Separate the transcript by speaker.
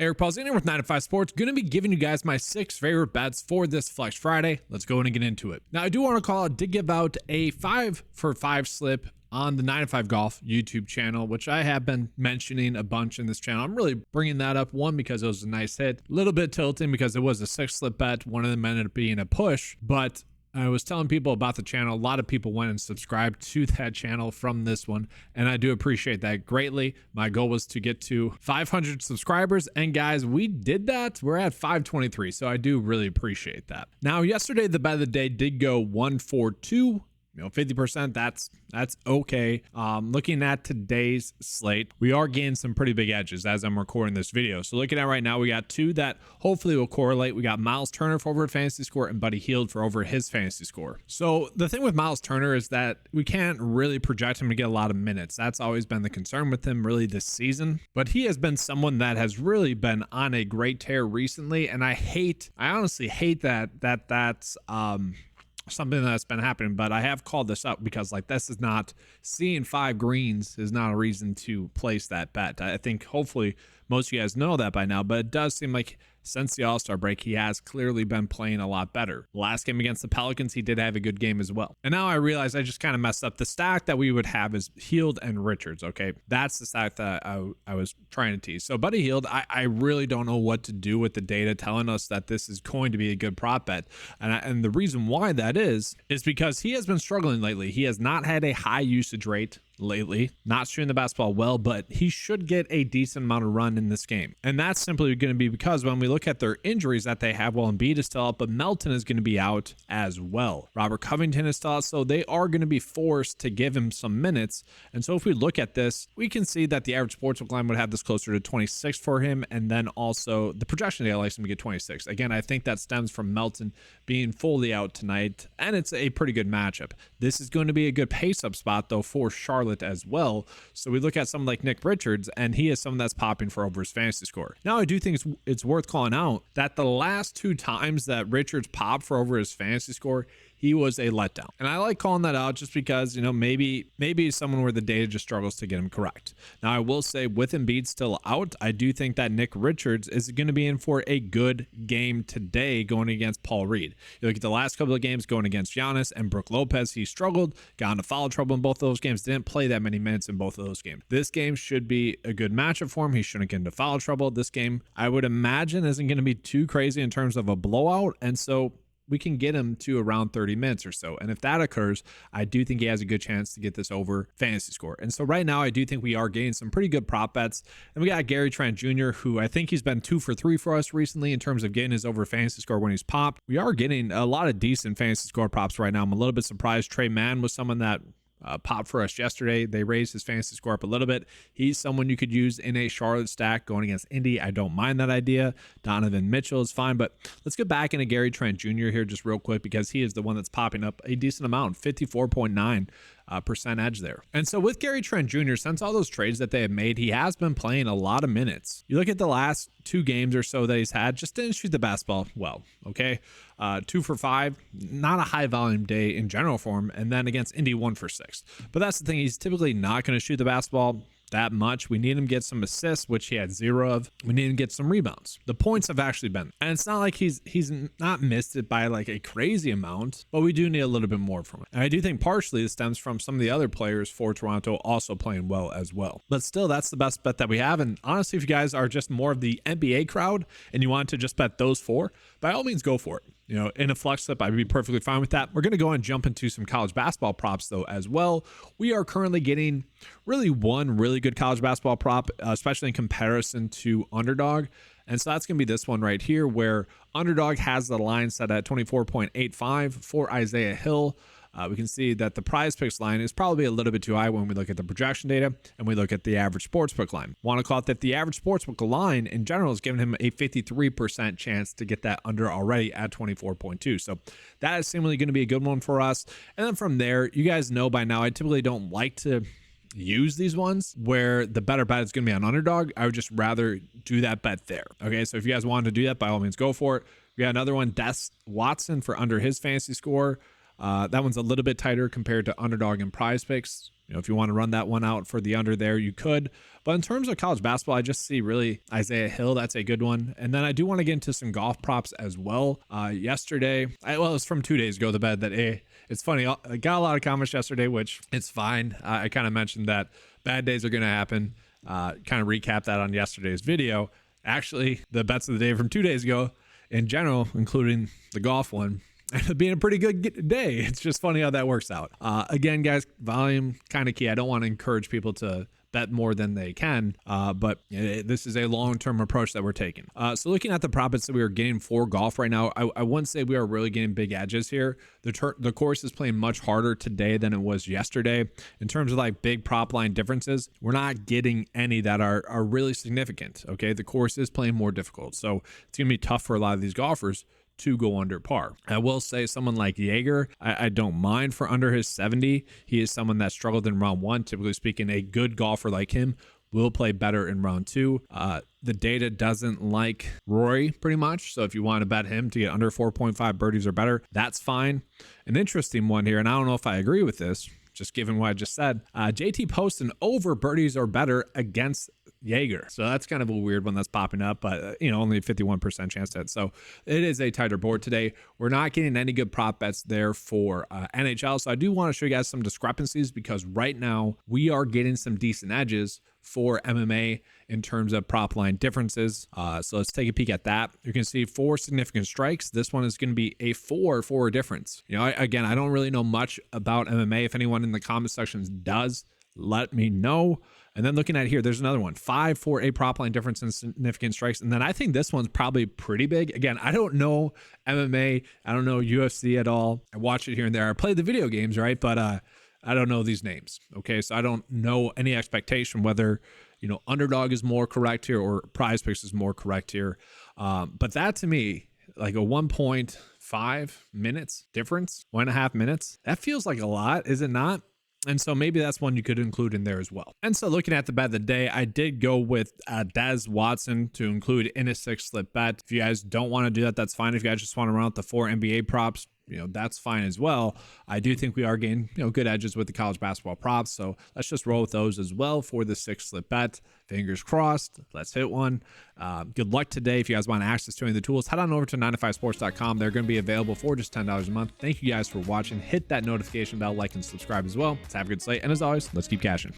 Speaker 1: Eric Polzin here with 9 to 5 Sports. Going to be giving you guys my 6 favorite bets for this Flex Friday. Let's go in and get into it. Now, I do want to call out, did give out a 5 for 5 slip on the 9 to 5 Golf YouTube channel, which I have been mentioning a bunch in this channel. I'm really bringing that up, one, because it was a nice hit, a little bit tilting because it was a 6 slip bet. One of them ended up being a push, but I was telling people about the channel. A lot of people went and subscribed to that channel from this one, and I do appreciate that greatly. My goal was to get to 500 subscribers, and guys, we did that. We're at 523, so I do really appreciate that. Now, yesterday, the bet of the day did go 142. 50%, that's okay. Looking at today's slate, we are getting some pretty big edges as I'm recording this video. So looking at right now, we got 2 that hopefully will correlate. We got Miles Turner for over fantasy score and Buddy Hield for over his fantasy score. So the thing with Miles Turner is that we can't really project him to get a lot of minutes. That's always been the concern with him really this season. But he has been someone that has really been on a great tear recently, and I honestly hate that's something that's been happening, but I have called this up because this is not, seeing 5 greens is not a reason to place that bet. I think hopefully most of you guys know that by now, but it does seem like since the All-Star break, he has clearly been playing a lot better. Last game against the Pelicans, he did have a good game as well. And now I realize I just kind of messed up. The stack that we would have is Hield and Richards, okay? That's the stack that I was trying to tease. So Buddy Hield, I really don't know what to do with the data telling us that this is going to be a good prop bet. And the reason why that is because he has been struggling lately. He has not had a high usage rate lately, not shooting the basketball well, but he should get a decent amount of run in this game. And that's simply going to be because when we look at their injuries that they have, well, Embiid is still out, but Melton is going to be out as well. Robert Covington is still out, so they are going to be forced to give him some minutes. And so if we look at this, we can see that the average sportsbook line would have this closer to 26 for him, and then also the projection data likes him to get 26. Again, I think that stems from Melton being fully out tonight, and it's a pretty good matchup. This is going to be a good pace-up spot, though, for Charlotte as well. So we look at someone like Nick Richards, and he is someone that's popping for over his fantasy score. Now, I do think it's worth calling out that the last 2 times that Richards popped for over his fantasy score, he was a letdown. And I like calling that out just because, maybe someone where the data just struggles to get him correct. Now, I will say with Embiid still out, I do think that Nick Richards is going to be in for a good game today going against Paul Reed. You look at the last couple of games going against Giannis and Brook Lopez, he struggled, got into foul trouble in both of those games, didn't play that many minutes in both of those games. This game should be a good matchup for him. He shouldn't get into foul trouble. This game, I would imagine, isn't going to be too crazy in terms of a blowout, and so we can get him to around 30 minutes or so. And if that occurs, I do think he has a good chance to get this over fantasy score. And so right now, I do think we are getting some pretty good prop bets. And we got Gary Trent Jr., who I think he's been 2 for 3 for us recently in terms of getting his over fantasy score when he's popped. We are getting a lot of decent fantasy score props right now. I'm a little bit surprised. Trey Mann was someone that popped for us yesterday. They raised his fantasy score up a little bit. He's someone you could use in a Charlotte stack going against Indy. I don't mind that idea. Donovan Mitchell is fine, but let's get back into Gary Trent Jr. here just real quick because he is the one that's popping up a decent amount, 54.9% edge there. And so with Gary Trent Jr., since all those trades that they have made, he has been playing a lot of minutes. You look at the last 2 games or so that he's had, just didn't shoot the basketball well, okay? 2 for 5, not a high volume day in general for him. And then against Indy, 1 for 6. But that's the thing, he's typically not going to shoot the basketball that much. We need him to get some assists, which he had 0 of. We need him to get some rebounds. The points have actually been, and it's not like he's not missed it by a crazy amount, but we do need a little bit more from it. And I do think partially this stems from some of the other players for Toronto also playing well as well. But still, that's the best bet that we have. And honestly, if you guys are just more of the NBA crowd and you want to just bet those 4, by all means, go for it. In a flex slip, I'd be perfectly fine with that. We're going to go and jump into some college basketball props, though, as well. We are currently getting really one really good college basketball prop, especially in comparison to Underdog. And so that's going to be this one right here, where Underdog has the line set at 24.85 for Isaiah Hill. We can see that the PrizePicks line is probably a little bit too high when we look at the projection data and we look at the average sportsbook line. Want to call it that the average sportsbook line in general is giving him a 53% chance to get that under already at 24.2. So that is seemingly going to be a good one for us. And then from there, you guys know by now, I typically don't like to use these ones where the better bet is going to be on Underdog. I would just rather do that bet there. Okay, so if you guys want to do that, by all means, go for it. We got another one, Des Watson for under his fantasy score. That one's a little bit tighter compared to Underdog and PrizePicks. if you want to run that one out for the under there, you could. But in terms of college basketball, I just see really Isaiah Hill. That's a good one. And then I do want to get into some golf props as well. Yesterday, it was from 2 days ago, the bet that it's funny. I got a lot of comments yesterday, which it's fine. I kind of mentioned that bad days are going to happen. Kind of recap that on yesterday's video. Actually, the bets of the day from 2 days ago in general, including the golf one, ended up being a pretty good day. It's just funny how that works out. Again, guys, volume kind of key. I don't want to encourage people to bet more than they can, but this is a long-term approach that we're taking. So looking at the profits that we are getting for golf right now, I wouldn't say we are really getting big edges here. The course is playing much harder today than it was yesterday. In terms of like big prop line differences, we're not getting any that are really significant. Okay, the course is playing more difficult, so it's gonna be tough for a lot of these golfers to go under par. I will say someone like Jaeger, I don't mind for under his 70. He is someone that struggled in round one. Typically speaking, a good golfer like him will play better in round two. The data doesn't like Rory pretty much. So if you want to bet him to get under 4.5 birdies or better, that's fine. An interesting one here, and I don't know if I agree with this, just given what I just said, JT Poston over birdies or better against Jaeger. So that's kind of a weird one that's popping up, but only a 51% chance at it. So it is a tighter board today. We're not getting any good prop bets there for NHL. So I do want to show you guys some discrepancies, because right now we are getting some decent edges for MMA in terms of prop line differences. So let's take a peek at that. You can see 4 significant strikes. This one is going to be a 4 for a difference. Again, I don't really know much about MMA. If anyone in the comment sections does, let me know. And then looking at here, there's another one, 5 for a prop line difference in significant strikes. And then I think this one's probably pretty big. Again, I don't know MMA. I don't know UFC at all. I watch it here and there. I play the video games, right? But I don't know these names. Okay, so I don't know any expectation whether Underdog is more correct here or PrizePicks is more correct here. But that to me, like a 1.5 minutes difference, 1.5 minutes, that feels like a lot, is it not? And so maybe that's one you could include in there as well. And so looking at the bet of the day, I did go with Des Watson to include in a 6-slip bet. If you guys don't want to do that, that's fine. If you guys just want to run out the 4 NBA props, that's fine as well. I do think we are getting, good edges with the college basketball props. So let's just roll with those as well for the 6-slip bet. Fingers crossed. Let's hit one. Good luck today. If you guys want access to any of the tools, head on over to 9to5sports.com. They're going to be available for just $10 a month. Thank you guys for watching. Hit that notification bell, like, and subscribe as well. Let's have a good slate. And as always, let's keep cashing.